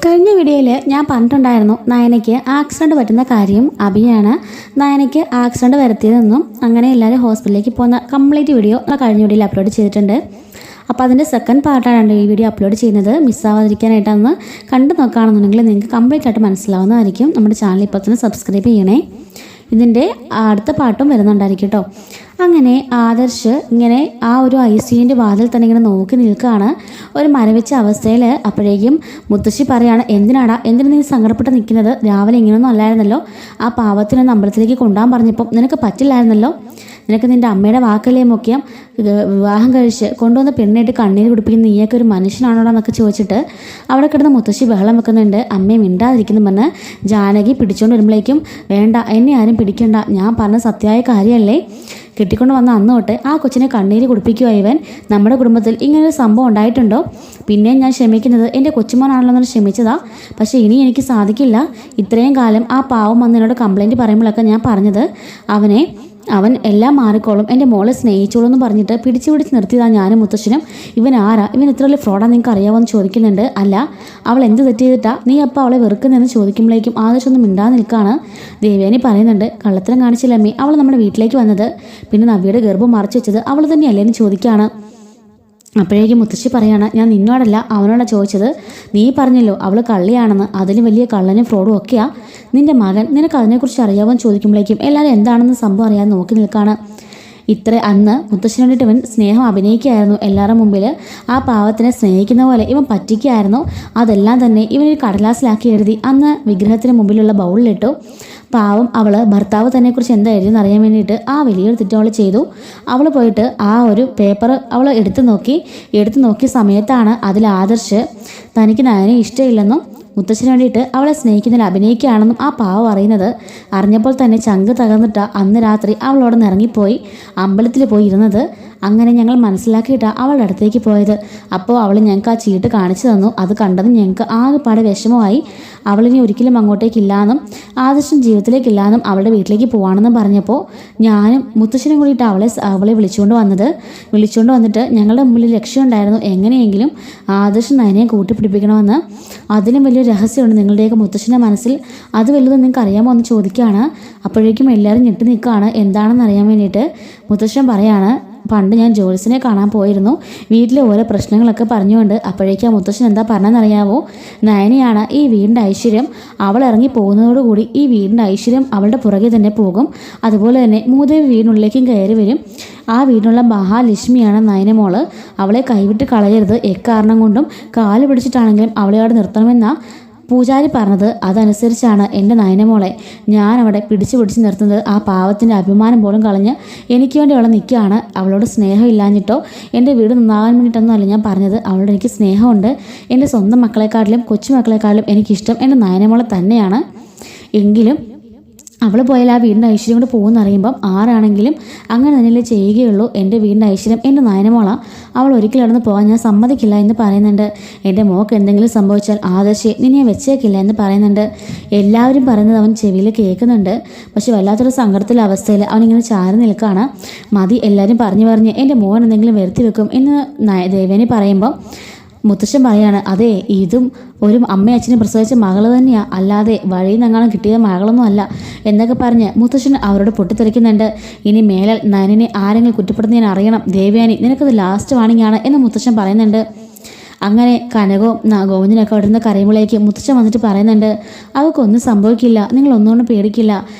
കഴിഞ്ഞ വീഡിയോയിൽ ഞാൻ പറഞ്ഞിട്ടുണ്ടായിരുന്നു നയനയ്ക്ക് ആക്സിഡൻറ്റ് പറ്റുന്ന കാര്യം. അഭിയാണ് നയനയ്ക്ക് ആക്സിഡൻറ്റ് വരുത്തിയതെന്നും അങ്ങനെ എല്ലാവരും ഹോസ്പിറ്റലിലേക്ക് പോകുന്ന കംപ്ലീറ്റ് വീഡിയോ കഴിഞ്ഞ വീഡിയോയിൽ അപ്ലോഡ് ചെയ്തിട്ടുണ്ട്. അപ്പോൾ അതിൻ്റെ സെക്കൻഡ് പാർട്ടാണ് ഈ വീഡിയോ അപ്ലോഡ് ചെയ്യുന്നത്. മിസ്സാവാതിരിക്കാനായിട്ടൊന്ന് കണ്ടു നോക്കുകയാണെന്നുണ്ടെങ്കിൽ നിങ്ങൾക്ക് കംപ്ലീറ്റ് ആയിട്ട് മനസ്സിലാവുന്നതായിരിക്കും. നമ്മുടെ ചാനൽ ഇപ്പോൾ തന്നെ സബ്സ്ക്രൈബ് ചെയ്യണേ. ഇതിൻ്റെ അടുത്ത പാട്ടും വരുന്നുണ്ടായിരിക്കും കേട്ടോ. അങ്ങനെ ആദർശ് ഇങ്ങനെ ആ ഒരു ICUവിൻ്റെ വാതിൽ തന്നെ ഇങ്ങനെ നോക്കി നിൽക്കുകയാണ്, ഒരു മരവിച്ച അവസ്ഥയിൽ. അപ്പോഴേക്കും മുത്തശ്ശി പറയാണ്, എന്തിനു നീ സങ്കടപ്പെട്ട് നിൽക്കുന്നത്? രാവിലെ ഇങ്ങനെയൊന്നും അല്ലായിരുന്നല്ലോ. ആ പാവത്തിനൊന്ന് അമ്പലത്തിലേക്ക് കൊണ്ടുപോകാൻ പറഞ്ഞപ്പം നിനക്ക് പറ്റില്ലായിരുന്നല്ലോ. നിനക്ക് നിൻ്റെ അമ്മയുടെ വാക്കല്ലേ മുഖ്യം. വിവാഹം കഴിച്ച് കൊണ്ടുവന്ന പെണ്ണായിട്ട് കണ്ണീര് കുടിപ്പിക്കുന്ന നീയൊക്കെ ഒരു മനുഷ്യനാണോടാ എന്നൊക്കെ ചോദിച്ചിട്ട് അവിടെ കിടന്ന് മുത്തശ്ശി ബഹളം വെക്കുന്നുണ്ട്. അമ്മയെ മിണ്ടാതിരിക്കുന്നു പറഞ്ഞ് ജാനകി പിടിച്ചുകൊണ്ട് വരുമ്പോഴേക്കും, വേണ്ട, എന്നെ ആരും പിടിക്കണ്ട, ഞാൻ പറഞ്ഞ സത്യമായ കാര്യമല്ലേ. കെട്ടിക്കൊണ്ട് വന്ന അന്ന് തൊട്ട് ആ കൊച്ചിനെ കണ്ണീര് കുടിപ്പിക്കുക ഇവൻ. നമ്മുടെ കുടുംബത്തിൽ ഇങ്ങനൊരു സംഭവം ഉണ്ടായിട്ടുണ്ടോ? പിന്നെ ഞാൻ ക്ഷമിക്കുന്നത് എൻ്റെ കൊച്ചുമോനാണല്ലോ എന്ന് ക്ഷമിച്ചതാ. പക്ഷേ ഇനി എനിക്ക് സാധിക്കില്ല. ഇത്രയും കാലം ആ പാവം വന്ന് എന്നോട് കംപ്ലൈൻറ്റ് പറയുമ്പോഴൊക്കെ ഞാൻ പറഞ്ഞത് അവൻ എല്ലാം മാറിക്കോളും, എൻ്റെ മോളെ സ്നേഹിച്ചോളൂ എന്ന് പറഞ്ഞിട്ട് പിടിച്ച് നിർത്തിയതാണ് ഞാനും മുത്തശ്ശനും. ഇവൻ ആരാ? ഇവൻ ഇത്ര വലിയ ഫ്രോഡാണ് നിങ്ങൾക്ക് അറിയാമോന്ന് ചോദിക്കുന്നുണ്ട്. അല്ല, അവൾ എന്ത് തെറ്റ് ചെയ്തിട്ടാ നീ അപ്പോൾ അവളെ വെറുക്കുന്നതെന്ന് ചോദിക്കുമ്പോഴേക്കും ആദർശൊന്നും മിണ്ടാതെ നിൽക്കുകയാണ്. ദേവയാനി പറയുന്നുണ്ട്, കള്ളത്തരം കാണിച്ചില്ലമ്മേ, അവൾ നമ്മുടെ വീട്ടിലേക്ക് വന്നത്. പിന്നെ നവ്യയുടെ ഗർഭം മറച്ചു വെച്ചത് അവൾ തന്നെയല്ലേ എന്ന് ചോദിക്കുകയാണ്. അപ്പോഴേക്കും മുത്തശ്ശി പറയാണ്, ഞാൻ നിന്നോടല്ല അവനോടാണ് ചോദിച്ചത്. നീ പറഞ്ഞല്ലോ അവൾ കള്ളിയാണെന്ന്. അതിലും വലിയ കള്ളനും ഫ്രോഡും ഒക്കെയാ നിന്റെ മകൻ. നിനക്ക് അതിനെക്കുറിച്ച് അറിയാമെന്ന് ചോദിക്കുമ്പോഴേക്കും എല്ലാവരും എന്താണെന്ന് സംഭവം അറിയാൻ നോക്കി നിൽക്കുകയാണ്. അന്ന് മുത്തശ്ശിന് വേണ്ടിയിട്ട് ഇവൻ സ്നേഹം അഭിനയിക്കുകയായിരുന്നു എല്ലാവരുടെ മുമ്പിൽ. ആ പാവത്തിനെ സ്നേഹിക്കുന്ന പോലെ ഇവൻ പറ്റിക്കുകയായിരുന്നു. അതെല്ലാം തന്നെ ഇവനൊരു കടലാസിലാക്കി എഴുതി അന്ന് വിഗ്രഹത്തിന് മുമ്പിലുള്ള ബൗളിലിട്ടു. പാവം അവൾ ഭർത്താവ് തന്നെക്കുറിച്ച് എന്താ എഴുതിയെന്ന് അറിയാൻ വേണ്ടിയിട്ട് ആ വലിയൊരു തെറ്റ് അവൾ ചെയ്തു. അവൾ പോയിട്ട് ആ ഒരു പേപ്പർ അവൾ എടുത്തു നോക്കിയ സമയത്താണ് അതിൽ ആദർശ് തനിക്ക് നയനെ ഇഷ്ടമില്ലെന്നും മുത്തശ്ശന് വേണ്ടിയിട്ട് അവളെ സ്നേഹിക്കുന്നതിൽ അഭിനയിക്കുകയാണെന്നും ആ പാവം അറിഞ്ഞപ്പോൾ തന്നെ ചങ്ക് തകർന്നിട്ട അന്ന് രാത്രി അവളോട് ഇറങ്ങിപ്പോയി അമ്പലത്തിൽ പോയി ഇരുന്നത്. അങ്ങനെ ഞങ്ങൾ മനസ്സിലാക്കിയിട്ടാണ് അവളുടെ അടുത്തേക്ക് പോയത്. അപ്പോൾ അവൾ ഞങ്ങൾക്ക് ആ ചീട്ട് കാണിച്ചു തന്നു. അത് കണ്ടതും ഞങ്ങൾക്ക് ആകെപ്പാടെ വിഷമമായി. അവളിനി ഒരിക്കലും അങ്ങോട്ടേക്കില്ലാന്നും ആദർശം ജീവിതത്തിലേക്കില്ലാന്നും അവളുടെ വീട്ടിലേക്ക് പോവാണെന്നും പറഞ്ഞപ്പോൾ ഞാനും മുത്തശ്ശനും കൂടിയിട്ട് അവളെ വിളിച്ചുകൊണ്ട് വന്നിട്ട് ഞങ്ങളുടെ മുമ്പിൽ ലക്ഷ്യമുണ്ടായിരുന്നു, എങ്ങനെയെങ്കിലും ആദർശം നയനെ കൂട്ടിപ്പിടിപ്പിക്കണമെന്ന്. അതിലും വലിയ രഹസ്യമുണ്ട് നിങ്ങളുടെയൊക്കെ മുത്തശ്ശൻ്റെ മനസ്സിൽ. അത് വലുതും നിങ്ങൾക്ക് അറിയാമോ എന്ന് ചോദിക്കുകയാണ്. അപ്പോഴേക്കും എല്ലാവരും ഞെട്ടി നിൽക്കുകയാണ് എന്താണെന്ന് അറിയാൻ വേണ്ടിയിട്ട്. മുത്തശ്ശൻ പറയാണ്, പണ്ട് ഞാൻ ജോലിസിനെ കാണാൻ പോയിരുന്നു, വീട്ടിലെ ഓരോ പ്രശ്നങ്ങളൊക്കെ പറഞ്ഞുകൊണ്ട്. അപ്പോഴേക്കും മുത്തശ്ശൻ എന്താ പറഞ്ഞതെന്നറിയാമോ? നയനയാണ് ഈ വീടിൻ്റെ ഐശ്വര്യം. അവൾ ഇറങ്ങി പോകുന്നതോടുകൂടി ഈ വീടിൻ്റെ ഐശ്വര്യം അവളുടെ പുറകെ തന്നെ പോകും. അതുപോലെ തന്നെ മൂദേവി വീടിനുള്ളിലേക്കും കയറി വരും. ആ വീടിനുള്ള മഹാലക്ഷ്മിയാണ് നയനമോള്. അവളെ കൈവിട്ട് കളയരുത്. എക്കാരണം കൊണ്ടും കാല് പിടിച്ചിട്ടാണെങ്കിലും അവളെ അവിടെ നിർത്തണമെന്ന പൂജാരി പറഞ്ഞത്. അതനുസരിച്ചാണ് എൻ്റെ നയനമോളെ ഞാൻ അവിടെ പിടിച്ച് നിർത്തുന്നത്. ആ പാവത്തിൻ്റെ അഭിമാനം പോലും കളഞ്ഞ് എനിക്ക് വേണ്ടി അവളെ നിൽക്കുകയാണ്. അവളോട് സ്നേഹം ഇല്ലാഞ്ഞിട്ടോ എൻ്റെ വീട് നന്നാകാൻ വേണ്ടിയിട്ടൊന്നും അല്ല ഞാൻ പറഞ്ഞത്. അവളോട് എനിക്ക് സ്നേഹമുണ്ട്. എൻ്റെ സ്വന്തം മക്കളെക്കാട്ടിലും കൊച്ചുമക്കളെക്കാട്ടിലും എനിക്കിഷ്ടം എൻ്റെ നയനമോളെ തന്നെയാണ്. എങ്കിലും അവൾ പോയാൽ ആ വീടിൻ്റെ ഐശ്വര്യം കൊണ്ട് പോകുമെന്ന് അറിയുമ്പം ആരാണെങ്കിലും അങ്ങനെ തന്നെയല്ലേ ചെയ്യുകയുള്ളൂ. എൻ്റെ വീടിൻ്റെ ഐശ്വര്യം എൻ്റെ നയനമോള. അവൾ ഒരിക്കലും നടന്ന് പോകാൻ ഞാൻ സമ്മതിക്കില്ല എന്ന് പറയുന്നുണ്ട്. എൻ്റെ മോൾക്ക് എന്തെങ്കിലും സംഭവിച്ചാൽ ആദർശേ നിന്നെ വെച്ചേക്കില്ല എന്ന് പറയുന്നുണ്ട്. എല്ലാവരും പറയുന്നത് അവൻ ചെവിയിൽ കേൾക്കുന്നുണ്ട്. പക്ഷെ വല്ലാത്തൊരു സങ്കടത്തിലെ അവസ്ഥയിൽ അവനിങ്ങനെ ചാരി നിൽക്കുകയാണ്. മതി, എല്ലാവരും പറഞ്ഞ് എൻ്റെ മോൻ എന്തെങ്കിലും വരുത്തി വെക്കും എന്ന് ദേവേനി പറയുമ്പോൾ മുത്തശ്ശൻ പറയാണ്, അതെ, ഇതും ഒരു അമ്മയും അച്ഛനും പ്രസവിച്ച മകള് തന്നെയാണ്, അല്ലാതെ വഴിയിൽ നിന്നെങ്ങാനും കിട്ടിയ മകളൊന്നും അല്ല എന്നൊക്കെ പറഞ്ഞ് മുത്തശ്ശൻ അവരോട് പൊട്ടിത്തെറിക്കുന്നുണ്ട്. ഇനി മേലാൽ നയനെ ആരെങ്കിലും കുറ്റപ്പെടുന്ന ഞാൻ അറിയണം. ദേവയാനി, നിനക്കത് ലാസ്റ്റ് വാണിംഗ് ആണ് എന്ന് മുത്തശ്ശൻ പറയുന്നുണ്ട്. അങ്ങനെ കനകവും ഗോവിന്ദനൊക്കെ അവിടെ നിന്ന് കരയുമ്പോഴേക്ക് മുത്തച്ഛൻ വന്നിട്ട് പറയുന്നുണ്ട്, അവൾക്കൊന്നും സംഭവിക്കില്ല, നിങ്ങളൊന്നുകൊണ്ടും പേടിക്കില്ല.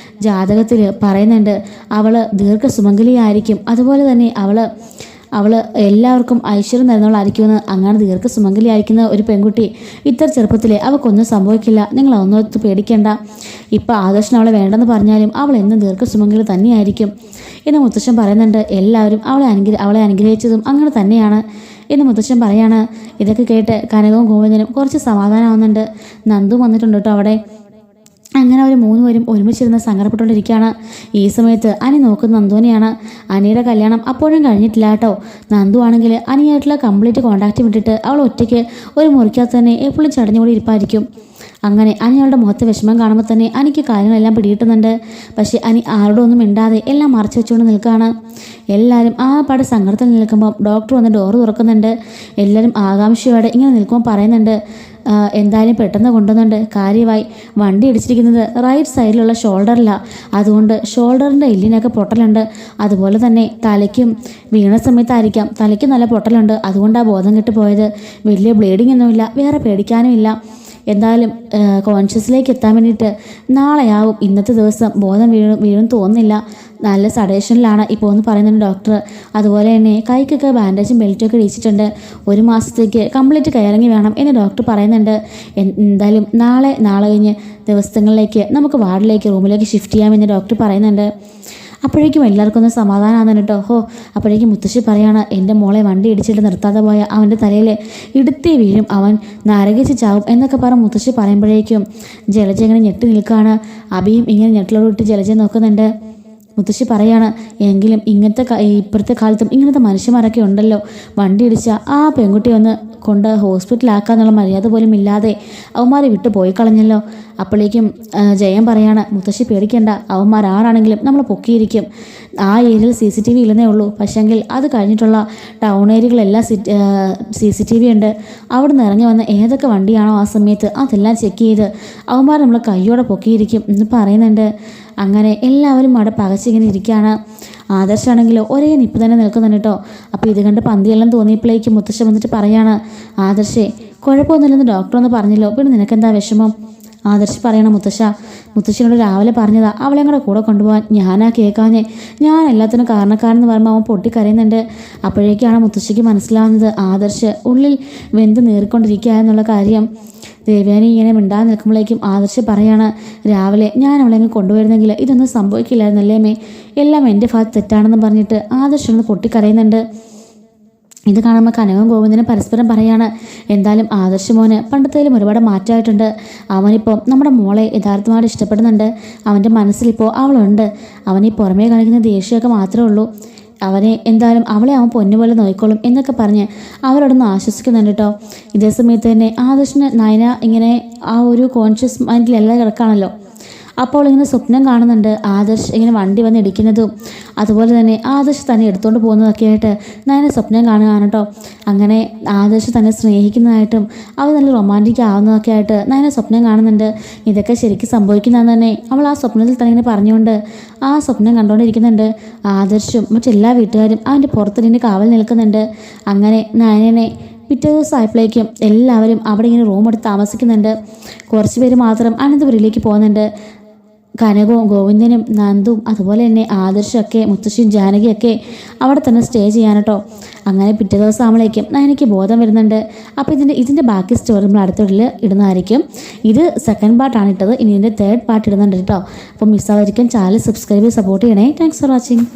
ജാതകത്തിൽ പറയുന്നുണ്ട് അവൾ ദീർഘസുമംഗലിയായിരിക്കും. അതുപോലെ തന്നെ അവൾ എല്ലാവർക്കും ഐശ്വര്യം തരുന്നവളായിരിക്കുമെന്ന്. അങ്ങനെ ദീർഘസുമംഗലിയായിരിക്കുന്ന ഒരു പെൺകുട്ടി ഇത്ര ചെറുപ്പത്തിലെ അവൾക്കൊന്നും സംഭവിക്കില്ല. നിങ്ങൾ ഒന്നോർത്ത് പേടിക്കേണ്ട. ഇപ്പം ആദർശന് അവളെ വേണ്ടെന്ന് പറഞ്ഞാലും അവൾ എന്നും ദീർഘസുമംഗലി തന്നെയായിരിക്കും എന്ന് മുത്തശ്ശൻ പറയുന്നുണ്ട്. എല്ലാവരും അവളെ അനുഗ്രഹിച്ചതും അങ്ങനെ തന്നെയാണ് എന്ന് മുത്തശ്ശൻ പറയാണ്. ഇതൊക്കെ കേട്ട് കനകവും ഗോവിന്ദനും കുറച്ച് സമാധാനമാവുന്നുണ്ട്. നന്ദു വന്നിട്ടുണ്ട് കേട്ടോ അവിടെ. അങ്ങനെ അവർ മൂന്നുപേരും ഒരുമിച്ചിരുന്ന് സങ്കടപ്പെട്ടുകൊണ്ടിരിക്കുകയാണ്. ഈ സമയത്ത് അനി നോക്കുന്ന നന്ദുവിനെയാണ്. അനിയുടെ കല്യാണം അപ്പോഴും കഴിഞ്ഞിട്ടില്ല കേട്ടോ. നന്ദു ആണെങ്കിൽ അനിയായിട്ടുള്ള കംപ്ലീറ്റ് കോൺടാക്റ്റ് വിട്ടിട്ട് അവൾ ഒറ്റയ്ക്ക് ഒരു മുറിക്കകത്ത് തന്നെ എപ്പോഴും ചടഞ്ഞുകൂടി ഇരിപ്പായിരിക്കും. അങ്ങനെ അനിയുടെ മുഖത്തെ വിഷമം കാണുമ്പോൾ തന്നെ അനിക്ക് കാര്യങ്ങളെല്ലാം പിടികിട്ടുന്നുണ്ട്. പക്ഷേ അനി ആരോടൊന്നും മിണ്ടാതെ എല്ലാം മറച്ചു വെച്ചുകൊണ്ട് നിൽക്കുകയാണ്. എല്ലാവരും ആ പാട് സങ്കടത്തിൽ നിൽക്കുമ്പോൾ ഡോക്ടർ വന്ന് ഡോറ് തുറക്കുന്നുണ്ട്. എല്ലാവരും ആകാംക്ഷയോടെ ഇങ്ങനെ നിൽക്കുമ്പോൾ പറയുന്നുണ്ട്, എന്തായാലും പെട്ടെന്ന് കൊണ്ടുവന്നുണ്ട്. കാര്യമായി വണ്ടി ഇടിച്ചിരിക്കുന്നത് റൈറ്റ് സൈഡിലുള്ള ഷോൾഡറിലാണ്. അതുകൊണ്ട് ഷോൾഡറിൻ്റെ എല്ലിനൊക്കെ പൊട്ടലുണ്ട്. അതുപോലെ തന്നെ തലയ്ക്കും വീണ സമയത്തായിരിക്കാം തലയ്ക്ക് നല്ല പൊട്ടലുണ്ട്. അതുകൊണ്ടാണ് ബോധം കെട്ട് പോയത്. വലിയ ബ്ലീഡിംഗ് ഒന്നുമില്ല, വേറെ പേടിക്കാനും ഇല്ല. എന്തായാലും കോൺഷ്യസിലേക്ക് എത്താൻ വേണ്ടിയിട്ട് നാളെയാവും. ഇന്നത്തെ ദിവസം ബോധം വീഴും തോന്നുന്നില്ല. നല്ല സഡേഷനിലാണ് ഇപ്പോൾ എന്ന് പറയുന്നുണ്ട് ഡോക്ടർ. അതുപോലെ തന്നെ കൈക്കൊക്കെ ബാൻഡേജും ബെൽറ്റൊക്കെ ഇടിച്ചിട്ടുണ്ട്. 1 മാസത്തേക്ക് കംപ്ലീറ്റ് കയറിങ്ങി വേണം എന്ന് ഡോക്ടർ പറയുന്നുണ്ട്. എന്തായാലും നാളെ കഴിഞ്ഞ് ദിവസങ്ങളിലേക്ക് നമുക്ക് വാർഡിലേക്ക് റൂമിലേക്ക് ഷിഫ്റ്റ് ചെയ്യാമെന്ന് ഡോക്ടർ പറയുന്നുണ്ട്. അപ്പോഴേക്കും എല്ലാവർക്കും ഒന്ന് സമാധാനമാകുന്നു കേട്ടോ. അപ്പോഴേക്കും മുത്തശ്ശി പറയാണ്, എൻ്റെ മോളെ വണ്ടി ഇടിച്ചിട്ട് നിർത്താതെ പോയ അവൻ്റെ തലയിൽ ഇടുത്തി വീഴും, അവൻ നരകിച്ച് ചാവും എന്നൊക്കെ പറഞ്ഞ് മുത്തശ്ശി പറയുമ്പോഴേക്കും ജലജ ഇങ്ങനെ ഞെട്ടി നിൽക്കുകയാണ്. അബിയും ഇങ്ങനെ ഞെട്ടിലോട്ട് ജലജയെ നോക്കുന്നുണ്ട്. മുത്തശ്ശി പറയാണ്, എങ്കിലും ഇപ്പോഴത്തെ കാലത്തും ഇങ്ങനത്തെ മനുഷ്യന്മാരൊക്കെ ഉണ്ടല്ലോ. വണ്ടി ഇടിച്ച ആ പെൺകുട്ടി ഒന്ന് കൊണ്ട് ഹോസ്പിറ്റലാക്കാന്നുള്ള മര്യാദ പോലും ഇല്ലാതെ അവന്മാരെ വിട്ടു പോയി കളഞ്ഞല്ലോ. അപ്പോഴേക്കും ജയൻ പറയാണ്, മുത്തശ്ശി പേടിക്കേണ്ട, അവന്മാരാരാണെങ്കിലും നമ്മൾ പൊക്കിയിരിക്കും. ആ ഏരിയയിൽ CCTV ഇല്ലെന്നേ ഉള്ളൂ. പക്ഷേങ്കിൽ അത് കഴിഞ്ഞിട്ടുള്ള ടൗൺ ഏരിയകളെല്ലാം CCTV ഉണ്ട്. അവിടെ നിന്ന് ഇറങ്ങി വന്ന ഏതൊക്കെ വണ്ടിയാണോ ആ സമയത്ത് അതെല്ലാം ചെക്ക് ചെയ്ത് അവന്മാർ നമ്മൾ കയ്യോടെ പൊക്കിയിരിക്കും എന്ന് പറയുന്നുണ്ട്. അങ്ങനെ എല്ലാവരും അവിടെ പകച്ചിങ്ങനെ ഇരിക്കുകയാണ്. ആദർശാണെങ്കിലോ ഒരേ നിപ്പ് തന്നെ നിൽക്കുന്നുണ്ട് കേട്ടോ. അപ്പോൾ ഇത് കണ്ട് പന്തിയെല്ലാം തോന്നിയപ്പോഴേക്കും മുത്തശ്ശ വന്നിട്ട് പറയാണ്, ആദർശേ കുഴപ്പമൊന്നുമില്ലെന്ന് ഡോക്ടർ ഒന്ന് പറഞ്ഞല്ലോ, പിന്നെ നിനക്കെന്താ വിഷമം? ആദർശ് പറയണം, മുത്തശ്ശിനോട് രാവിലെ പറഞ്ഞതാ അവളെ കൂടെ കൊണ്ടുപോകാൻ. ഞാനാ കേൾക്കാഞ്ഞേ. ഞാൻ എല്ലാത്തിനും കാരണക്കാരെന്ന് പറയുമ്പോൾ അവൻ പൊട്ടിക്കരയുന്നുണ്ട്. അപ്പോഴേക്കാണ് മുത്തശ്ശിക്ക് മനസ്സിലാവുന്നത് ആദർശ് ഉള്ളിൽ വെന്ത് നീറിക്കൊണ്ടിരിക്കുക എന്നുള്ള കാര്യം. ദേവയാനി ഇങ്ങനെ മിണ്ടാതെ നിൽക്കുമ്പോഴേക്കും ആദർശ് പറയാണ്, രാവിലെ ഞാൻ അവളെ കൊണ്ടുവരുന്നെങ്കിൽ ഇതൊന്നും സംഭവിക്കില്ലായിരുന്നല്ലേ മേ, എല്ലാം എൻ്റെ ഭാഗത്ത് തെറ്റാണെന്ന് പറഞ്ഞിട്ട് ആദർശ് ഒന്ന് പൊട്ടിക്കരയുന്നുണ്ട്. ഇത് കാണുമ്പോൾ കനകവും ഗോവിന്ദനും പരസ്പരം പറയാണ്, എന്തായാലും ആദർശ് മോന് പണ്ടത്തേലും ഒരുപാട് മാറ്റമായിട്ടുണ്ട്. അവനിപ്പോൾ നമ്മുടെ മോളെ യഥാർത്ഥമായിട്ട് ഇഷ്ടപ്പെടുന്നുണ്ട്. അവൻ്റെ മനസ്സിലിപ്പോൾ അവളുണ്ട്. അവനീ പുറമേ കാണിക്കുന്ന ദേഷ്യമൊക്കെ മാത്രമേ ഉള്ളൂ. അവനെ എന്തായാലും അവളെ അവൻ പൊന്നുപോലെ നോക്കിക്കോളും എന്നൊക്കെ പറഞ്ഞ് അവരോടൊന്ന് ആശ്വസിക്കുന്നുണ്ട് കേട്ടോ. ഇതേ സമയത്ത് തന്നെ ആദർശിന് നയന ഇങ്ങനെ ആ ഒരു കോൺഷ്യസ് മൈൻഡിലെല്ലാം കിടക്കുകയാണല്ലോ. അപ്പോൾ ഇങ്ങനെ സ്വപ്നം കാണുന്നുണ്ട് ആദർശ് ഇങ്ങനെ വണ്ടി വന്ന് ഇടിക്കുന്നതും അതുപോലെ തന്നെ ആദർശ് തന്നെ എടുത്തുകൊണ്ട് പോകുന്നതൊക്കെ ആയിട്ട് നയന സ്വപ്നം കാണുകയാണ് കേട്ടോ. അങ്ങനെ ആദർശ് തന്നെ സ്നേഹിക്കുന്നതായിട്ടും അവർ നല്ല റൊമാൻറ്റിക് ആവുന്നതൊക്കെ ആയിട്ട് നയന സ്വപ്നം കാണുന്നുണ്ട്. ഇതൊക്കെ ശരിക്കും സംഭവിക്കുന്നതെന്ന് തന്നെ അവൾ ആ സ്വപ്നത്തിൽ തന്നെ ഇങ്ങനെ പറഞ്ഞുകൊണ്ട് ആ സ്വപ്നം കണ്ടുകൊണ്ടിരിക്കുന്നുണ്ട്. ആദർശും മറ്റെല്ലാ വീട്ടുകാരും അവൻ്റെ പുറത്തുനിന്ന് കാവൽ നിൽക്കുന്നുണ്ട്. അങ്ങനെ നയനെ പിറ്റേ ദിവസം ആയപ്പോഴേക്കും എല്ലാവരും അവിടെ ഇങ്ങനെ റൂം എടുത്ത് താമസിക്കുന്നുണ്ട്. കുറച്ച് പേര് മാത്രം അനന്തപുരിയിലേക്ക് പോകുന്നുണ്ട്. കനകവും ഗോവിന്ദനും നന്ദും അതുപോലെ തന്നെ ആദർശമൊക്കെ മുത്തശ്ശിയും ജാനകിയൊക്കെ അവിടെ തന്നെ സ്റ്റേ ചെയ്യാനട്ടോ. അങ്ങനെ പിറ്റേ ദിവസം ആകുമ്പോഴേക്കും എനിക്ക് ബോധം വരുന്നുണ്ട്. അപ്പോൾ ഇതിൻ്റെ ബാക്കി സ്റ്റോറി നമ്മൾ അടുത്തുള്ളിൽ ഇടുന്നതായിരിക്കും. ഇത് സെക്കൻഡ് പാർട്ടാണ് ഇട്ടത്. ഇനി ഇതിൻ്റെ തേർഡ് പാർട്ട് ഇടുന്നുണ്ട് കേട്ടോ. അപ്പോൾ മിസ്സാവാതിരിക്കാൻ ചാനൽ സബ്സ്ക്രൈബ് ചെയ്ത് സപ്പോർട്ട് ചെയ്യണേ. Thanks for watching.